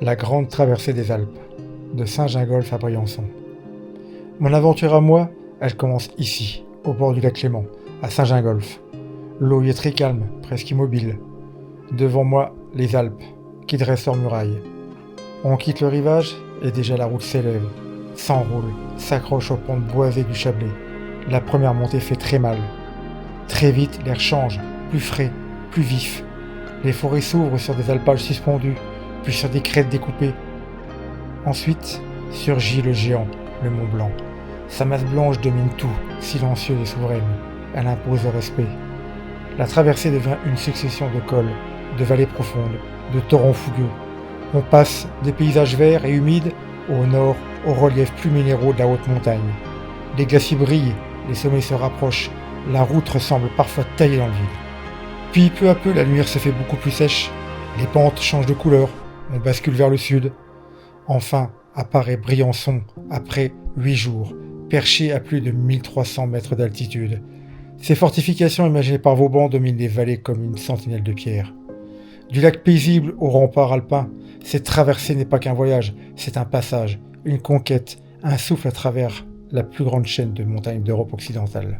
La grande traversée des Alpes, de Saint-Gingolph à Briançon. Mon aventure à moi, elle commence ici, au bord du lac Clément, à Saint-Gingolph. L'eau y est très calme, presque immobile. Devant moi, les Alpes, qui dressent leurs murailles. On quitte le rivage, et déjà la route s'élève, s'enroule, s'accroche aux pentes boisées du Chablais. La première montée fait très mal. Très vite, l'air change, plus frais, plus vif. Les forêts s'ouvrent sur des alpages suspendus, puis sur des crêtes découpées. Ensuite, surgit le géant, le Mont Blanc. Sa masse blanche domine tout, silencieuse et souveraine. Elle impose le respect. La traversée devient une succession de cols, de vallées profondes, de torrents fougueux. On passe des paysages verts et humides au nord aux reliefs plus minéraux de la haute montagne. Les glaciers brillent, les sommets se rapprochent, la route ressemble parfois taillée dans le vide. Puis peu à peu la lumière se fait beaucoup plus sèche, les pentes changent de couleur, on bascule vers le sud. Enfin apparaît Briançon après 8 jours, perché à plus de 1300 mètres d'altitude. Ces fortifications imaginées par Vauban dominent les vallées comme une sentinelle de pierre. Du lac paisible au rempart alpin, cette traversée n'est pas qu'un voyage, c'est un passage, une conquête, un souffle à travers la plus grande chaîne de montagnes d'Europe occidentale.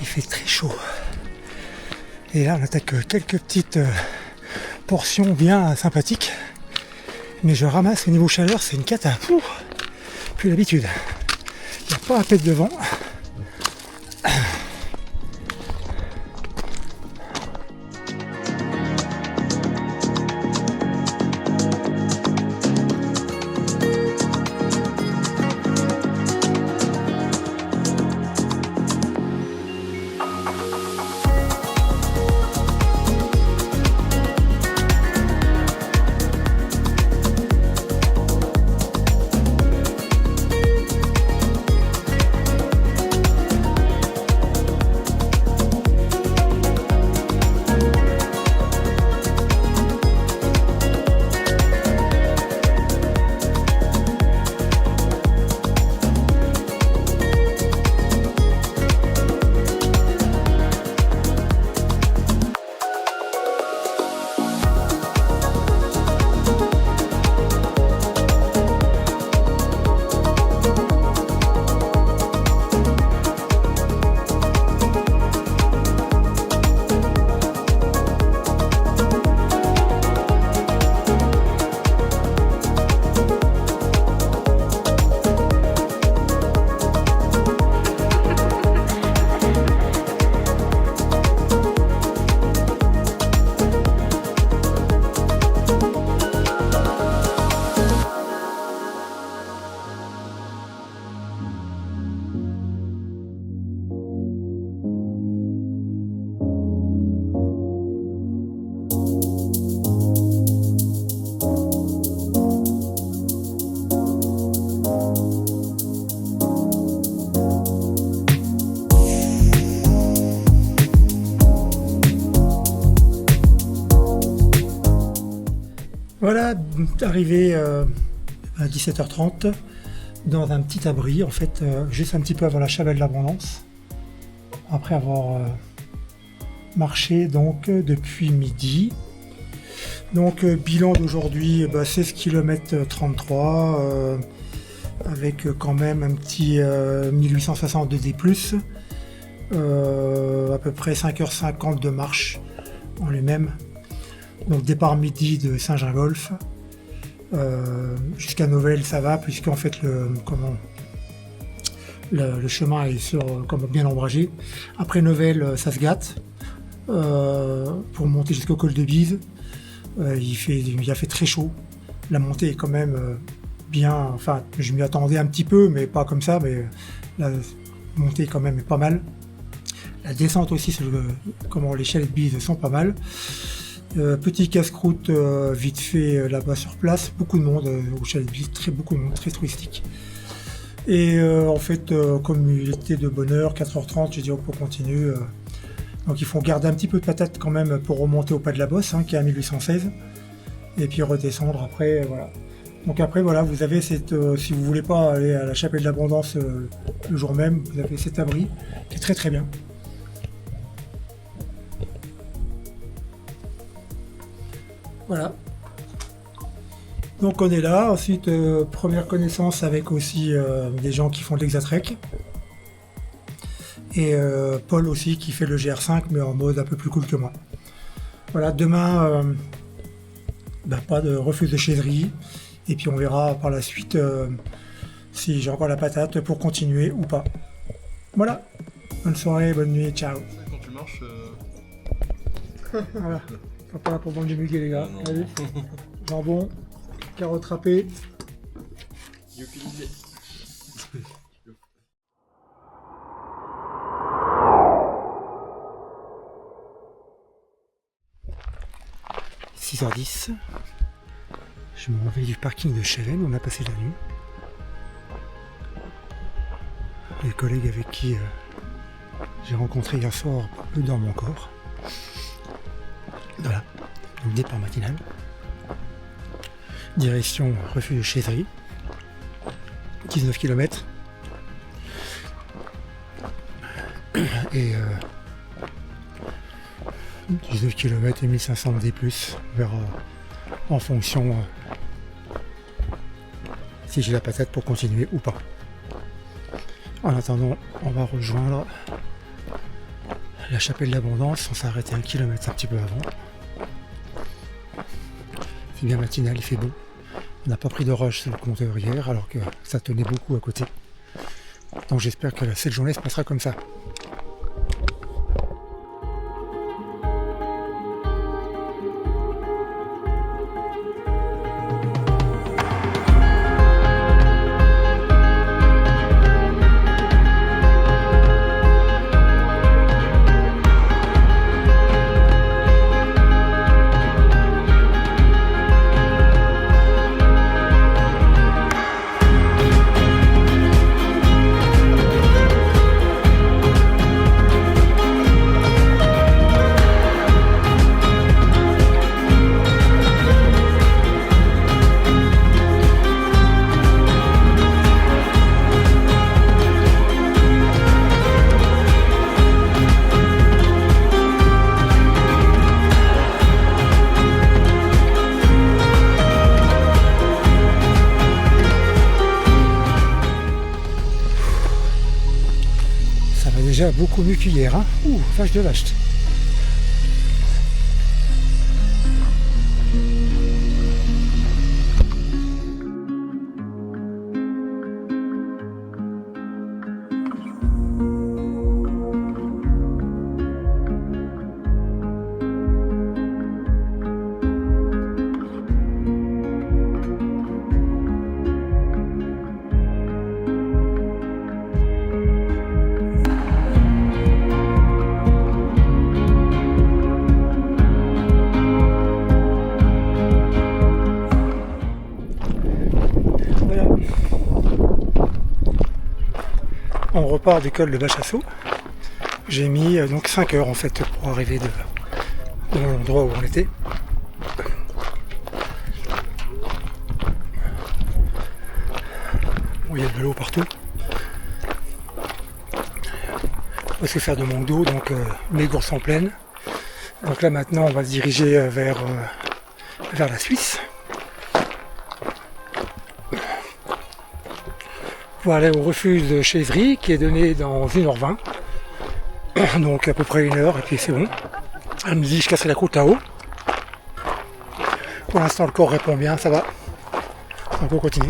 Il fait très chaud. Et là, on attaque quelques petites portions bien sympathiques. Mais je ramasse au niveau chaleur, c'est une cata. Plus d'habitude. Il n'y a pas un pet de vent. Voilà, arrivé à 17h30 dans un petit abri, en fait, juste un petit peu avant la Chabelle de l'Abondance, après avoir marché donc depuis midi. Donc bilan d'aujourd'hui, 16 km 33 avec quand même un petit 1862 D+, à peu près 5h50 de marche en lui-même. Donc départ midi de Saint-Gingolph, jusqu'à Novelle ça va, puisqu'en fait le chemin est bien ombragé. Après Novelle ça se gâte, pour monter jusqu'au col de Bise. Il a fait très chaud, la montée est quand même bien, enfin je m'y attendais un petit peu mais pas comme ça, mais la montée quand même est pas mal. La descente aussi, les chalets de Bise sont pas mal. Petit casse-croûte vite fait là-bas sur place, beaucoup de monde au chalet de Bise, beaucoup de monde, très touristique. Et en fait, comme il était de bonne heure, 4h30, j'ai dit on peut continuer. Donc il faut garder un petit peu de patate quand même pour remonter au pas de la Bosse, qui est à 1816, et puis redescendre après, voilà. Donc après voilà, vous avez si vous voulez pas aller à la Chapelle de l'Abondance le jour même, vous avez cet abri qui est très très bien. Voilà. Donc on est là, ensuite première connaissance avec aussi des gens qui font de l'Hexatrek. Et Paul aussi qui fait le GR5 mais en mode un peu plus cool que moi. Voilà, demain pas de refus de chaiserie, et puis on verra par la suite si j'ai encore la patate pour continuer ou pas. Voilà, bonne soirée, bonne nuit, ciao. Quand tu marches... Voilà, pas là pour vendre du muguet les gars. Allez. Jambon, carottes râpées. Utilisé. 6h10, je me réveille du parking de Chélène, on a passé la nuit. Les collègues avec qui j'ai rencontré hier soir peu dans mon corps. Voilà, donc départ matinal. Direction refuge de Chaiserie, 19 km. Et 19 km et 1500 D+, on verra en fonction si j'ai la patate pour continuer ou pas. En attendant, on va rejoindre la Chapelle de l'Abondance, on s'est arrêté 1 km un petit peu avant. C'est bien matinal, il fait beau. On n'a pas pris de rush sur le compteur hier alors que ça tenait beaucoup à côté. Donc j'espère que cette journée se passera comme ça. Déjà beaucoup mieux qu'hier, hein. Ouh, vache de vache. On repart du col de Bachasseau. J'ai mis donc 5 heures en fait pour arriver de l'endroit où on était. Bon, il y a de l'eau partout. On va se faire de mon dos, donc mes gourdes sont pleines. Donc là maintenant on va se diriger vers la Suisse. Pour aller au refuge de Chevry qui est donné dans 1h20. Donc à peu près 1 heure et puis c'est bon. Elle me dit je casse la côte là-haut. Pour l'instant le corps répond bien, ça va. Donc on continue.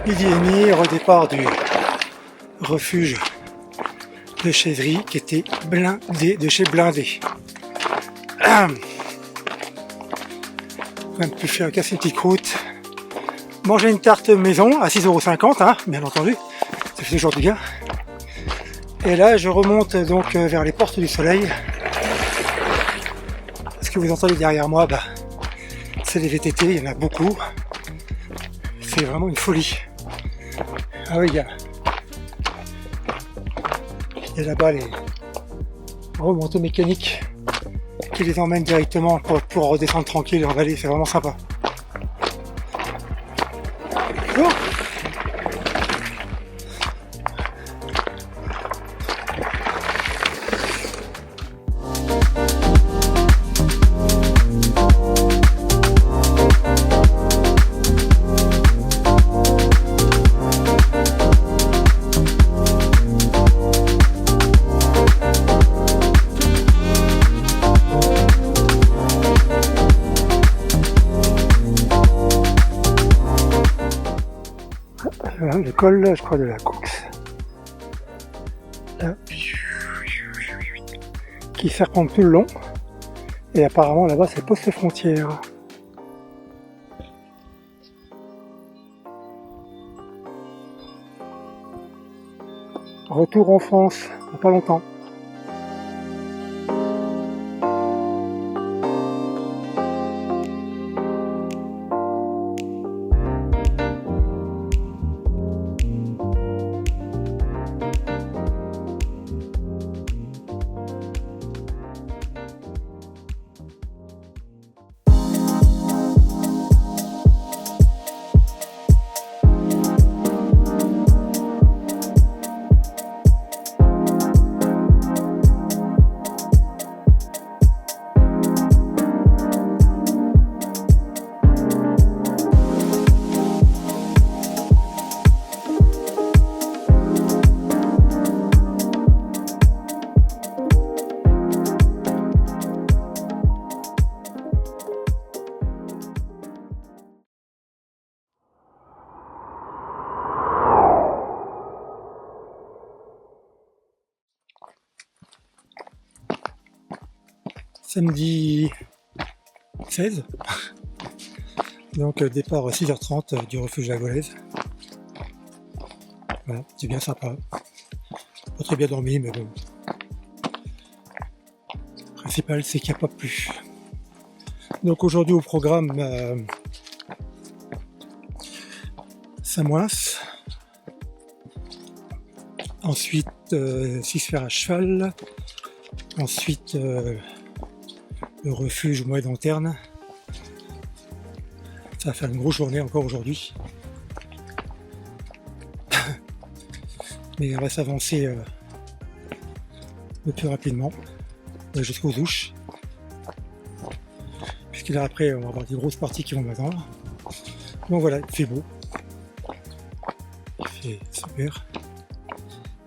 Midi et demi, redépart du refuge de Chevry qui était blindé de chez blindé. Quand même pu faire casser une petite croûte. Manger une tarte maison à 6,50 €, hein, bien entendu. Ça fait toujours du bien. Et là je remonte donc vers les portes du soleil. Ce que vous entendez derrière moi, c'est les VTT, il y en a beaucoup. C'est vraiment une folie. Ah oui, il y a là-bas les remontées mécaniques qui les emmènent directement pour redescendre tranquille en vallée, c'est vraiment sympa. Oh, le col, je crois, de la Course. Là. Qui serpente tout le long. Et apparemment là-bas c'est poste frontière. Retour en France, il n'y a pas longtemps. Samedi 16, donc départ 6h30 du refuge de la Gaullaise. Voilà, c'est bien sympa. Pas très bien dormi, mais bon. Le principal, c'est qu'il n'y a pas plus. Donc aujourd'hui au programme Samoins, ensuite 6 fers à cheval, ensuite le refuge au mois d'Anterne. Ça va faire une grosse journée encore aujourd'hui. Mais on va s'avancer le plus rapidement jusqu'aux Ouches. Puisque là après on va avoir des grosses parties qui vont m'attendre. Donc voilà, il fait beau. Il fait super.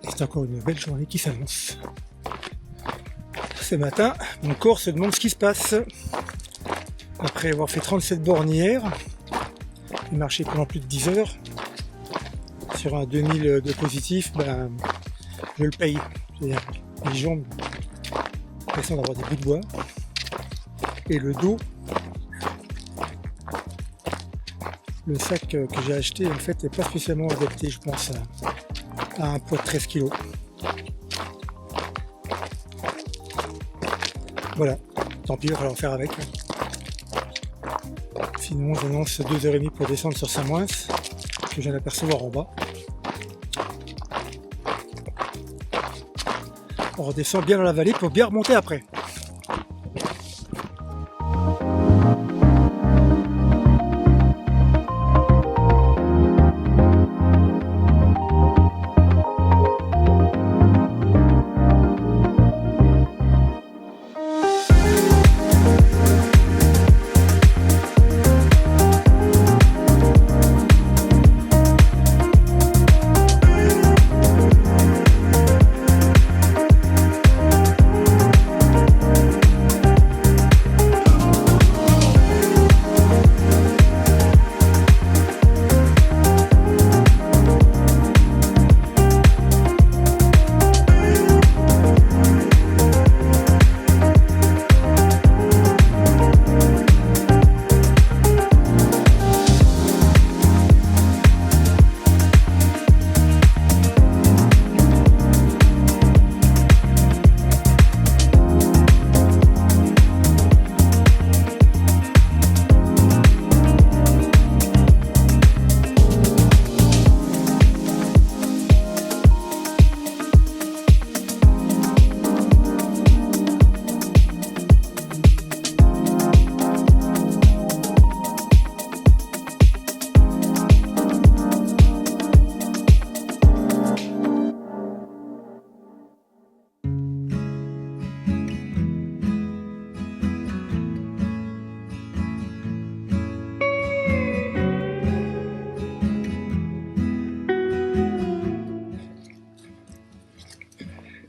Et c'est encore une belle journée qui s'annonce. Ce matin, mon corps se demande ce qui se passe. Après avoir fait 37 bornes hier, et marché pendant plus de 10 heures, sur un 2000 de positif, je le paye. C'est-à-dire les jambes, j'ai l'impression d'avoir des bouts de bois. Et le dos, le sac que j'ai acheté en fait n'est pas spécialement adapté, je pense, à un poids de 13 kg. Voilà, tant pis, il va falloir faire avec. Sinon, j'annonce 2h30 pour descendre sur Saint-Moins, que je viens d'apercevoir en bas. On redescend bien dans la vallée pour bien remonter après.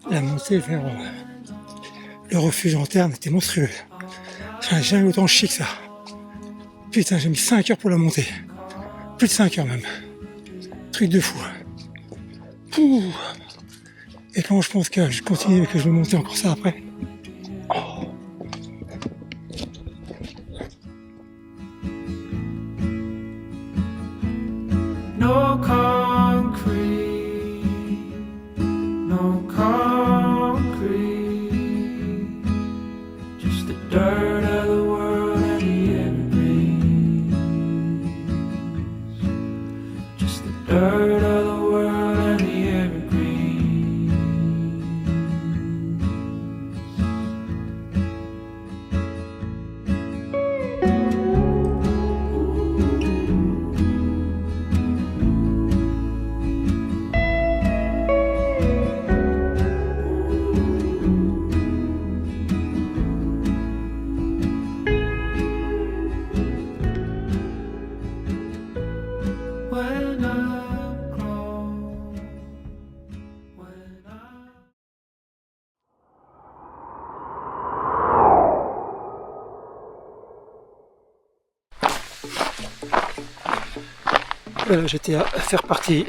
La montée vers le refuge en terne était monstrueux. J'en ai jamais eu autant chic que ça. Putain, j'ai mis 5 heures pour la monter. Plus de 5 heures même. Truc de fou. Pouh. Et quand je pense que je continue et que je vais monter encore ça après. Oh. No concrete, no concrete, just the dirt of the world and the evergreens, just the dirt of the world and the evergreens. When I'm grown, when I'm Voilà, j'étais à faire partie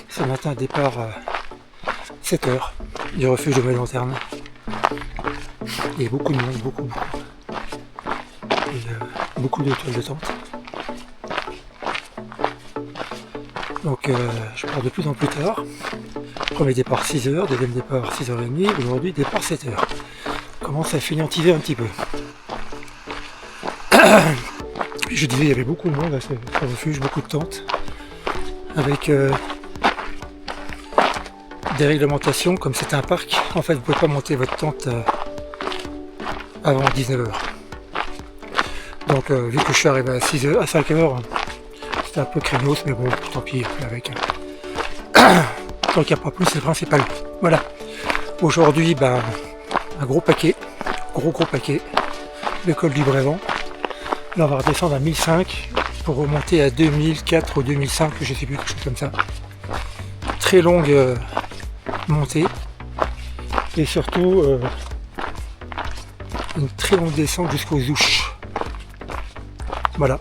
ce matin, départ à 7h du refuge de Moelle-Lanterne. Il y a beaucoup de monde, beaucoup. Et beaucoup de toiles de tente. Donc je pars de plus en plus tard. Premier départ 6h, deuxième départ 6h30, aujourd'hui départ 7h. Commence à fainéantiser un petit peu. Je disais, il y avait beaucoup de monde à ce refuge, beaucoup de tentes, avec des réglementations, comme c'est un parc, en fait vous ne pouvez pas monter votre tente avant 19h. Donc vu que je suis arrivé à 6h, à 5h, c'était un peu craignos, mais bon, tant pis, avec. Tant qu'il n'y a pas plus, c'est le principal. Voilà. Aujourd'hui, ben, un gros paquet, gros paquet, le col du Brévent. Là, on va redescendre à 1005 pour remonter à 2004 ou 2005, je sais plus, quelque chose comme ça. Très longue montée et surtout une très longue descente jusqu'aux Ouches. Voilà.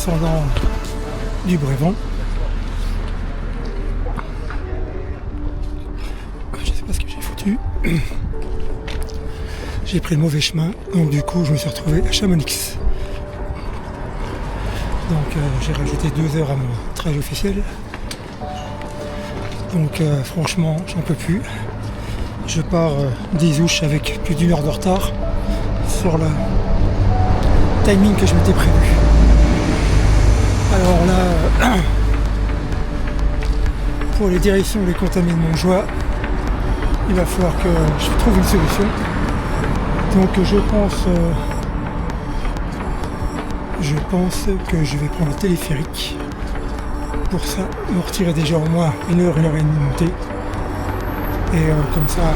descendant du Brévent. Je sais pas ce que j'ai foutu. J'ai pris le mauvais chemin, donc du coup je me suis retrouvé à Chamonix. Donc j'ai rajouté 2 heures à mon trajet officiel. Donc franchement j'en peux plus. Je pars 10 août avec plus d'1 heure de retard sur le timing que je m'étais prévu. Alors là, pour les directions les contamines de Montjoie, il va falloir que je trouve une solution. Donc je pense que je vais prendre le téléphérique. Pour ça, me retirer déjà au moins 1 heure et demie de montée. Et comme ça,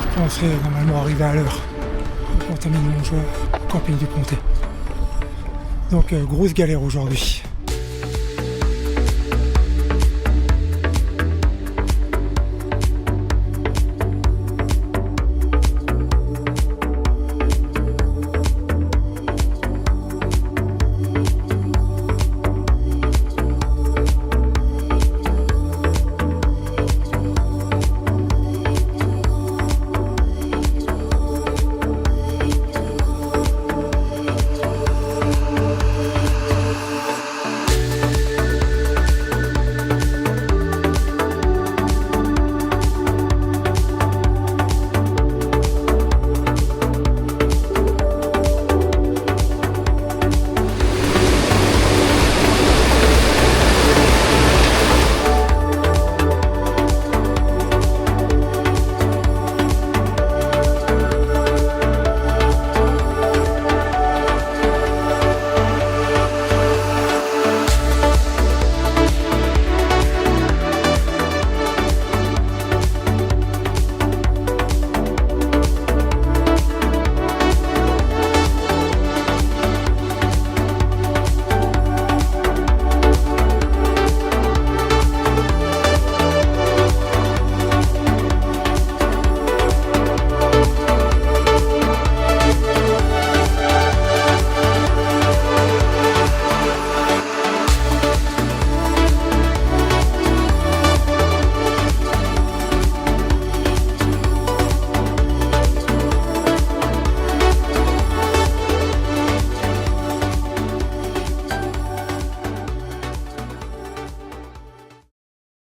je penserai normalement arriver à l'heure au contamine de Montjoie, camping du Pontet. Donc grosse galère aujourd'hui.